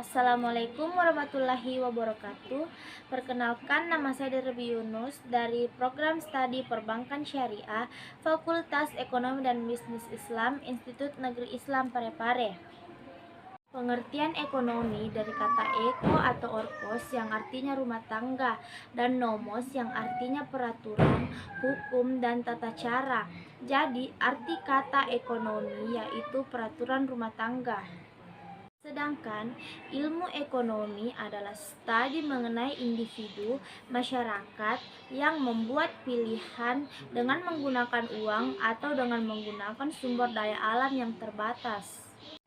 Assalamualaikum warahmatullahi wabarakatuh. Perkenalkan, nama saya Derby Yunus dari Program Studi Perbankan Syariah, Fakultas Ekonomi dan Bisnis Islam, Institut Negeri Islam Parepare. Pengertian ekonomi dari kata eko atau orkos yang artinya rumah tangga dan nomos yang artinya peraturan, hukum, dan tata cara. Jadi, arti kata ekonomi yaitu peraturan rumah tangga. Sedangkan ilmu ekonomi adalah studi mengenai individu, masyarakat yang membuat pilihan dengan menggunakan uang atau dengan menggunakan sumber daya alam yang terbatas.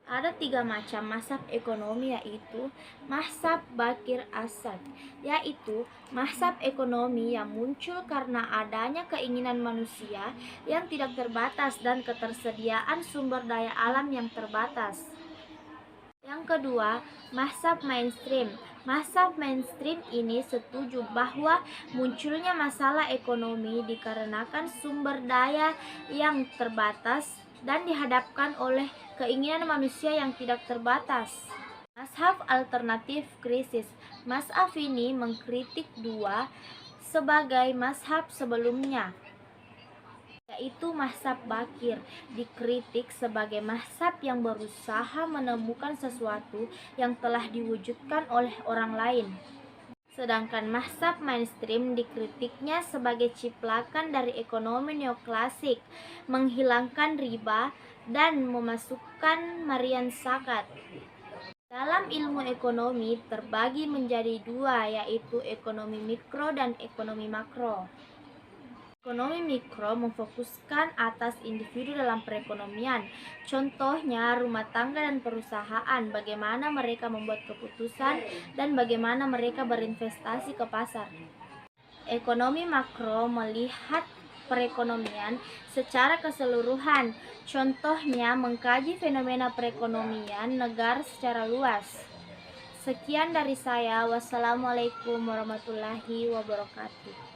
Ada 3 macam mazhab ekonomi, yaitu mazhab Bakir Asad, yaitu mazhab ekonomi yang muncul karena adanya keinginan manusia yang tidak terbatas dan ketersediaan sumber daya alam yang terbatas. Yang kedua, mazhab mainstream. Mazhab mainstream ini setuju bahwa munculnya masalah ekonomi dikarenakan sumber daya yang terbatas dan dihadapkan oleh keinginan manusia yang tidak terbatas. Mazhab alternatif krisis. Mazhab ini mengkritik dua sebagai mazhab sebelumnya, yaitu mazhab Bakir, dikritik sebagai mazhab yang berusaha menemukan sesuatu yang telah diwujudkan oleh orang lain. Sedangkan mazhab mainstream dikritiknya sebagai ciplakan dari ekonomi neoklasik, menghilangkan riba dan memasukkan marian zakat. Dalam ilmu ekonomi terbagi menjadi dua, yaitu ekonomi mikro dan ekonomi makro. Ekonomi mikro memfokuskan atas individu dalam perekonomian, contohnya rumah tangga dan perusahaan, bagaimana mereka membuat keputusan dan bagaimana mereka berinvestasi ke pasar. Ekonomi makro melihat perekonomian secara keseluruhan, contohnya mengkaji fenomena perekonomian negara secara luas. Sekian dari saya. Wassalamualaikum warahmatullahi wabarakatuh.